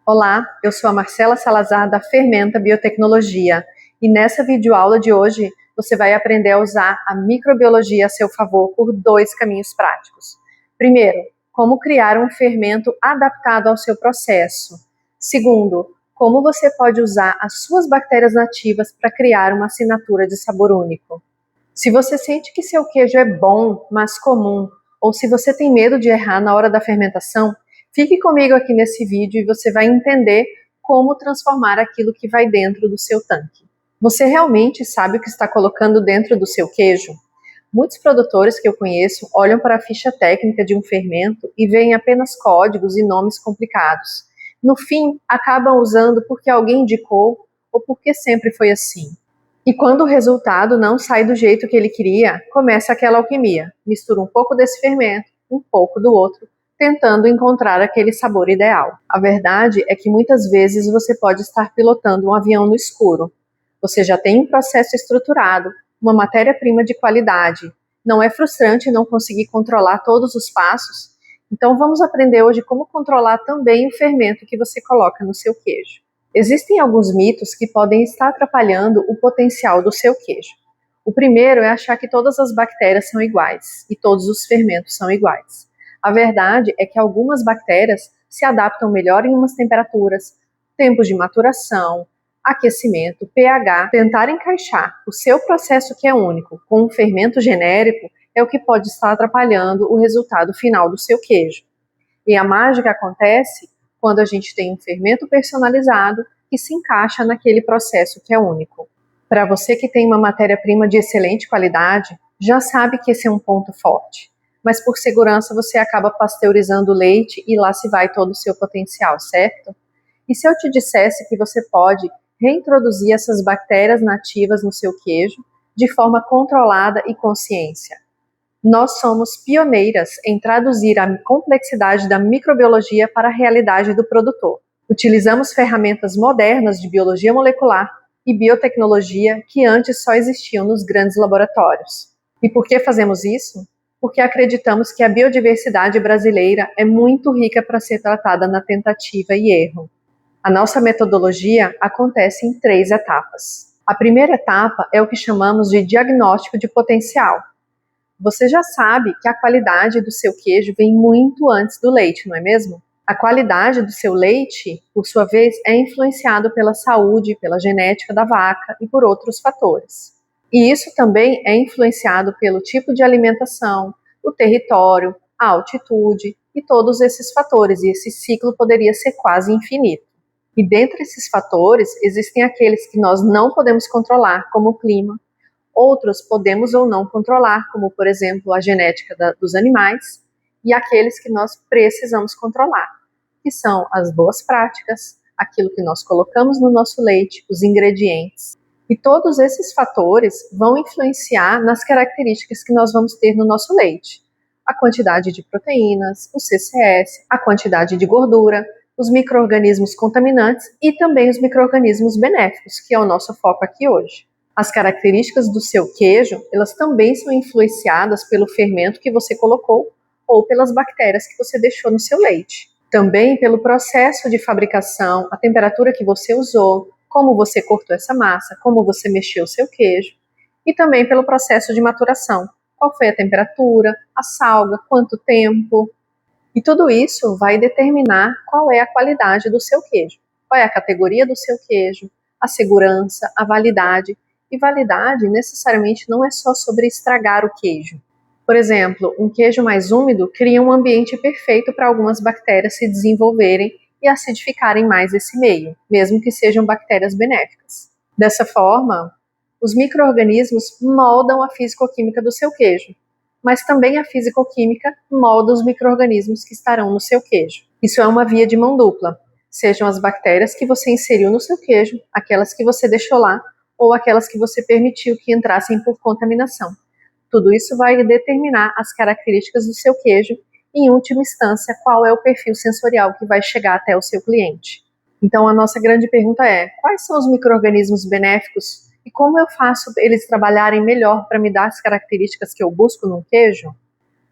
Olá, eu sou a Marcela Salazar da Fermenta Biotecnologia e nessa videoaula de hoje você vai aprender a usar a microbiologia a seu favor por dois caminhos práticos. Primeiro, como criar um fermento adaptado ao seu processo. Segundo, como você pode usar as suas bactérias nativas para criar uma assinatura de sabor único. Se você sente que seu queijo é bom, mas comum, ou se você tem medo de errar na hora da fermentação, fique comigo aqui nesse vídeo e você vai entender como transformar aquilo que vai dentro do seu tanque. Você realmente sabe o que está colocando dentro do seu queijo? Muitos produtores que eu conheço olham para a ficha técnica de um fermento e veem apenas códigos e nomes complicados. No fim, acabam usando porque alguém indicou ou porque sempre foi assim. E quando o resultado não sai do jeito que ele queria, começa aquela alquimia. Mistura um pouco desse fermento, um pouco do outro, tentando encontrar aquele sabor ideal. A verdade é que muitas vezes você pode estar pilotando um avião no escuro. Você já tem um processo estruturado, uma matéria-prima de qualidade. Não é frustrante não conseguir controlar todos os passos? Então vamos aprender hoje como controlar também o fermento que você coloca no seu queijo. Existem alguns mitos que podem estar atrapalhando o potencial do seu queijo. O primeiro é achar que todas as bactérias são iguais e todos os fermentos são iguais. A verdade é que algumas bactérias se adaptam melhor em umas temperaturas, tempos de maturação, aquecimento, pH. Tentar encaixar o seu processo que é único com um fermento genérico é o que pode estar atrapalhando o resultado final do seu queijo. E a mágica acontece quando a gente tem um fermento personalizado que se encaixa naquele processo que é único. Para você que tem uma matéria-prima de excelente qualidade, já sabe que esse é um ponto forte. Mas por segurança você acaba pasteurizando o leite e lá se vai todo o seu potencial, certo? E se eu te dissesse que você pode reintroduzir essas bactérias nativas no seu queijo de forma controlada e consciência? Nós somos pioneiras em traduzir a complexidade da microbiologia para a realidade do produtor. Utilizamos ferramentas modernas de biologia molecular e biotecnologia que antes só existiam nos grandes laboratórios. E por que fazemos isso? Porque acreditamos que a biodiversidade brasileira é muito rica para ser tratada na tentativa e erro. A nossa metodologia acontece em 3 etapas. A primeira etapa é o que chamamos de diagnóstico de potencial. Você já sabe que a qualidade do seu queijo vem muito antes do leite, não é mesmo? A qualidade do seu leite, por sua vez, é influenciado pela saúde, pela genética da vaca e por outros fatores. E isso também é influenciado pelo tipo de alimentação, o território, a altitude e todos esses fatores, e esse ciclo poderia ser quase infinito. E dentre esses fatores, existem aqueles que nós não podemos controlar, como o clima. Outros podemos ou não controlar, como, por exemplo, a genética dos animais, e aqueles que nós precisamos controlar, que são as boas práticas, aquilo que nós colocamos no nosso leite, os ingredientes. E todos esses fatores vão influenciar nas características que nós vamos ter no nosso leite. A quantidade de proteínas, o CCS, a quantidade de gordura, os micro-organismos contaminantes e também os micro-organismos benéficos, que é o nosso foco aqui hoje. As características do seu queijo, elas também são influenciadas pelo fermento que você colocou ou pelas bactérias que você deixou no seu leite. Também pelo processo de fabricação, a temperatura que você usou, como você cortou essa massa, como você mexeu o seu queijo. E também pelo processo de maturação. Qual foi a temperatura, a salga, quanto tempo. E tudo isso vai determinar qual é a qualidade do seu queijo. Qual é a categoria do seu queijo, a segurança, a validade. E validade necessariamente não é só sobre estragar o queijo. Por exemplo, um queijo mais úmido cria um ambiente perfeito para algumas bactérias se desenvolverem e acidificarem mais esse meio, mesmo que sejam bactérias benéficas. Dessa forma, os micro-organismos moldam a fisicoquímica do seu queijo, mas também a fisicoquímica molda os micro-organismos que estarão no seu queijo. Isso é uma via de mão dupla. Sejam as bactérias que você inseriu no seu queijo, aquelas que você deixou lá, ou aquelas que você permitiu que entrassem por contaminação. Tudo isso vai determinar as características do seu queijo e, em última instância, qual é o perfil sensorial que vai chegar até o seu cliente. Então, a nossa grande pergunta é: quais são os micro-organismos benéficos e como eu faço eles trabalharem melhor para me dar as características que eu busco num queijo?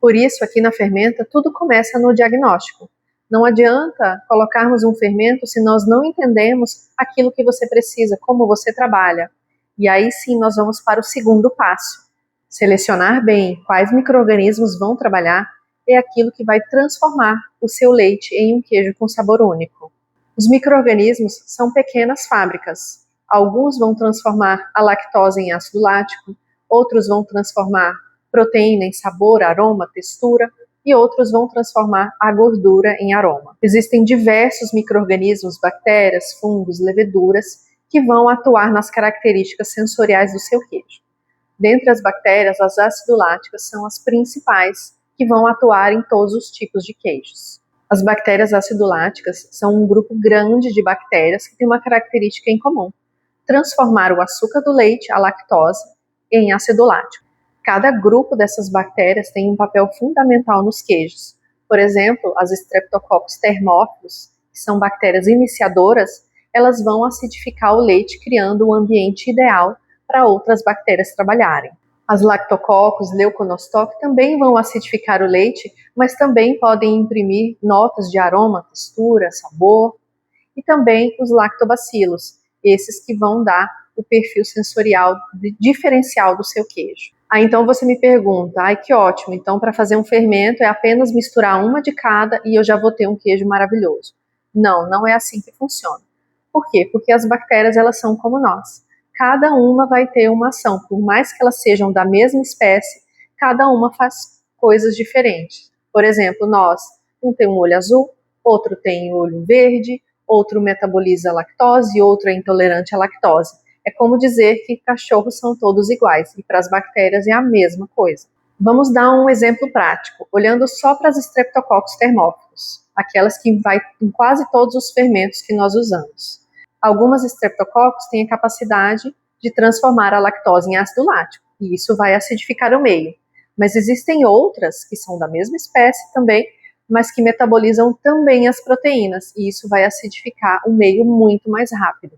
Por isso, aqui na Fermenta, tudo começa no diagnóstico. Não adianta colocarmos um fermento se nós não entendemos aquilo que você precisa, como você trabalha. E aí sim nós vamos para o segundo passo. Selecionar bem quais micro-organismos vão trabalhar é aquilo que vai transformar o seu leite em um queijo com sabor único. Os micro-organismos são pequenas fábricas. Alguns vão transformar a lactose em ácido lático, outros vão transformar proteína em sabor, aroma, textura, e outros vão transformar a gordura em aroma. Existem diversos micro-organismos, bactérias, fungos, leveduras, que vão atuar nas características sensoriais do seu queijo. Dentre as bactérias, as acidoláticas são as principais, que vão atuar em todos os tipos de queijos. As bactérias acidoláticas são um grupo grande de bactérias que tem uma característica em comum: transformar o açúcar do leite, a lactose, em ácido lático. Cada grupo dessas bactérias tem um papel fundamental nos queijos. Por exemplo, as Streptococcus thermophilus, que são bactérias iniciadoras, elas vão acidificar o leite, criando um ambiente ideal para outras bactérias trabalharem. As Lactococcus, Leuconostoc também vão acidificar o leite, mas também podem imprimir notas de aroma, textura, sabor. E também os Lactobacillus, esses que vão dar o perfil sensorial diferencial do seu queijo. Então você me pergunta, que ótimo, então para fazer um fermento é apenas misturar uma de cada e eu já vou ter um queijo maravilhoso. Não, não é assim que funciona. Por quê? Porque as bactérias, elas são como nós. Cada uma vai ter uma ação, por mais que elas sejam da mesma espécie, cada uma faz coisas diferentes. Por exemplo, um tem um olho azul, outro tem olho verde, outro metaboliza lactose e outro é intolerante à lactose. É como dizer que cachorros são todos iguais, e para as bactérias é a mesma coisa. Vamos dar um exemplo prático, olhando só para as Streptococcus thermophilus, aquelas que vai em quase todos os fermentos que nós usamos. Algumas Streptococcus têm a capacidade de transformar a lactose em ácido lático, e isso vai acidificar o meio. Mas existem outras que são da mesma espécie também, mas que metabolizam também as proteínas, e isso vai acidificar o meio muito mais rápido.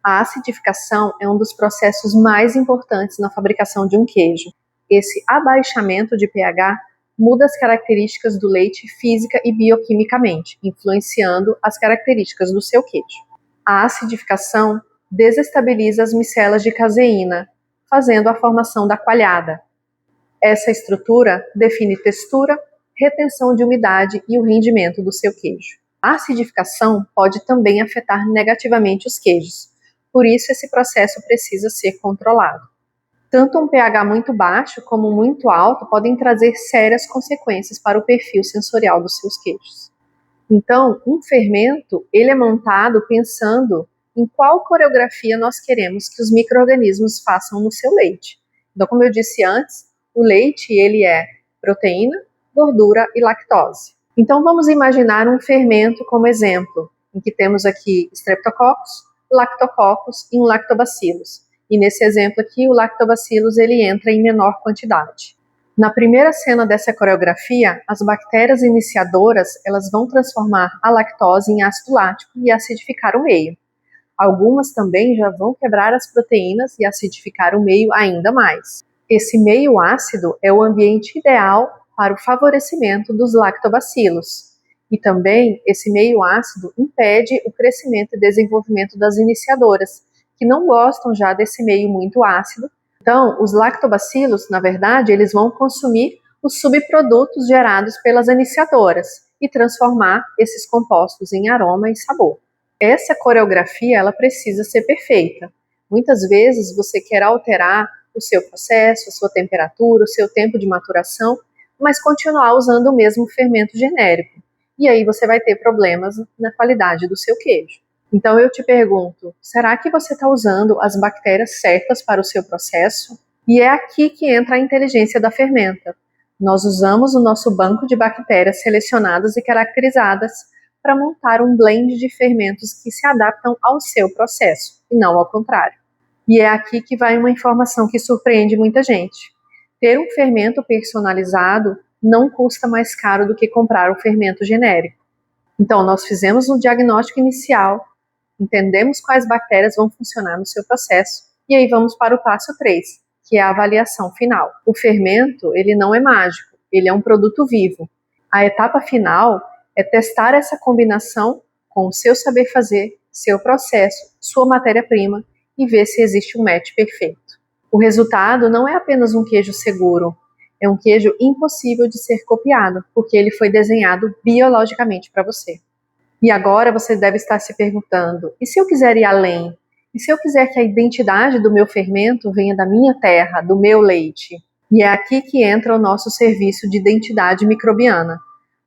A acidificação é um dos processos mais importantes na fabricação de um queijo. Esse abaixamento de pH muda as características do leite física e bioquimicamente, influenciando as características do seu queijo. A acidificação desestabiliza as micelas de caseína, fazendo a formação da coalhada. Essa estrutura define textura, retenção de umidade e o rendimento do seu queijo. A acidificação pode também afetar negativamente os queijos. Por isso, esse processo precisa ser controlado. Tanto um pH muito baixo como muito alto podem trazer sérias consequências para o perfil sensorial dos seus queijos. Então, um fermento, ele é montado pensando em qual coreografia nós queremos que os micro-organismos façam no seu leite. Então, como eu disse antes, o leite, ele é proteína, gordura e lactose. Então, vamos imaginar um fermento como exemplo, em que temos aqui Streptococcus, Lactococcus e um Lactobacillus. E nesse exemplo aqui, o Lactobacillus ele entra em menor quantidade. Na primeira cena dessa coreografia, as bactérias iniciadoras elas vão transformar a lactose em ácido lático e acidificar o meio. Algumas também já vão quebrar as proteínas e acidificar o meio ainda mais. Esse meio ácido é o ambiente ideal para o favorecimento dos lactobacilos. E também esse meio ácido impede o crescimento e desenvolvimento das iniciadoras, que não gostam já desse meio muito ácido. Então, os lactobacilos, na verdade, eles vão consumir os subprodutos gerados pelas iniciadoras e transformar esses compostos em aroma e sabor. Essa coreografia, ela precisa ser perfeita. Muitas vezes você quer alterar o seu processo, a sua temperatura, o seu tempo de maturação, mas continuar usando o mesmo fermento genérico. E aí você vai ter problemas na qualidade do seu queijo. Então eu te pergunto, será que você está usando as bactérias certas para o seu processo? E é aqui que entra a inteligência da fermenta. Nós usamos o nosso banco de bactérias selecionadas e caracterizadas para montar um blend de fermentos que se adaptam ao seu processo, e não ao contrário. E é aqui que vai uma informação que surpreende muita gente. Ter um fermento personalizado não custa mais caro do que comprar o fermento genérico. Então, nós fizemos um diagnóstico inicial, entendemos quais bactérias vão funcionar no seu processo, e aí vamos para o passo 3, que é a avaliação final. O fermento, ele não é mágico, ele é um produto vivo. A etapa final é testar essa combinação com o seu saber fazer, seu processo, sua matéria-prima e ver se existe um match perfeito. O resultado não é apenas um queijo seguro, é um queijo impossível de ser copiado, porque ele foi desenhado biologicamente para você. E agora você deve estar se perguntando, e se eu quiser ir além? E se eu quiser que a identidade do meu fermento venha da minha terra, do meu leite? E é aqui que entra o nosso serviço de identidade microbiana.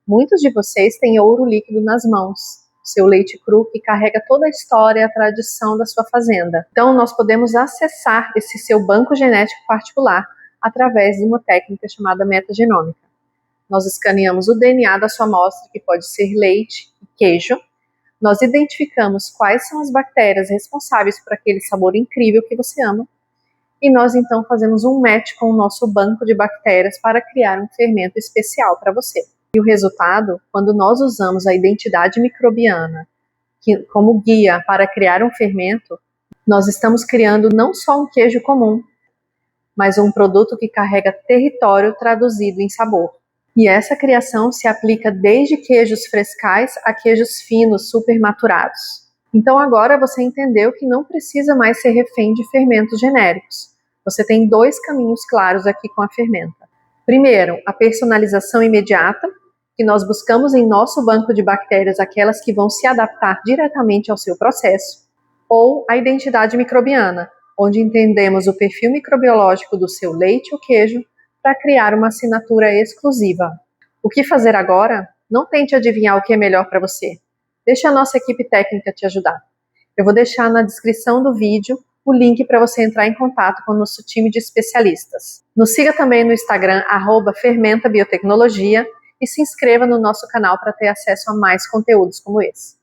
Muitos de vocês têm ouro líquido nas mãos, seu leite cru que carrega toda a história e a tradição da sua fazenda. Então nós podemos acessar esse seu banco genético particular através de uma técnica chamada metagenômica. Nós escaneamos o DNA da sua amostra, que pode ser leite e queijo. Nós identificamos quais são as bactérias responsáveis por aquele sabor incrível que você ama. E nós então fazemos um match com o nosso banco de bactérias para criar um fermento especial para você. E o resultado, quando nós usamos a identidade microbiana como guia para criar um fermento, nós estamos criando não só um queijo comum, mas um produto que carrega território traduzido em sabor. E essa criação se aplica desde queijos frescais a queijos finos, super maturados. Então agora você entendeu que não precisa mais ser refém de fermentos genéricos. Você tem dois caminhos claros aqui com a fermenta. Primeiro, a personalização imediata, que nós buscamos em nosso banco de bactérias aquelas que vão se adaptar diretamente ao seu processo. Ou a identidade microbiana, onde entendemos o perfil microbiológico do seu leite ou queijo para criar uma assinatura exclusiva. O que fazer agora? Não tente adivinhar o que é melhor para você. Deixa a nossa equipe técnica te ajudar. Eu vou deixar na descrição do vídeo o link para você entrar em contato com o nosso time de especialistas. Nos siga também no Instagram, @fermentabiotecnologia, e se inscreva no nosso canal para ter acesso a mais conteúdos como esse.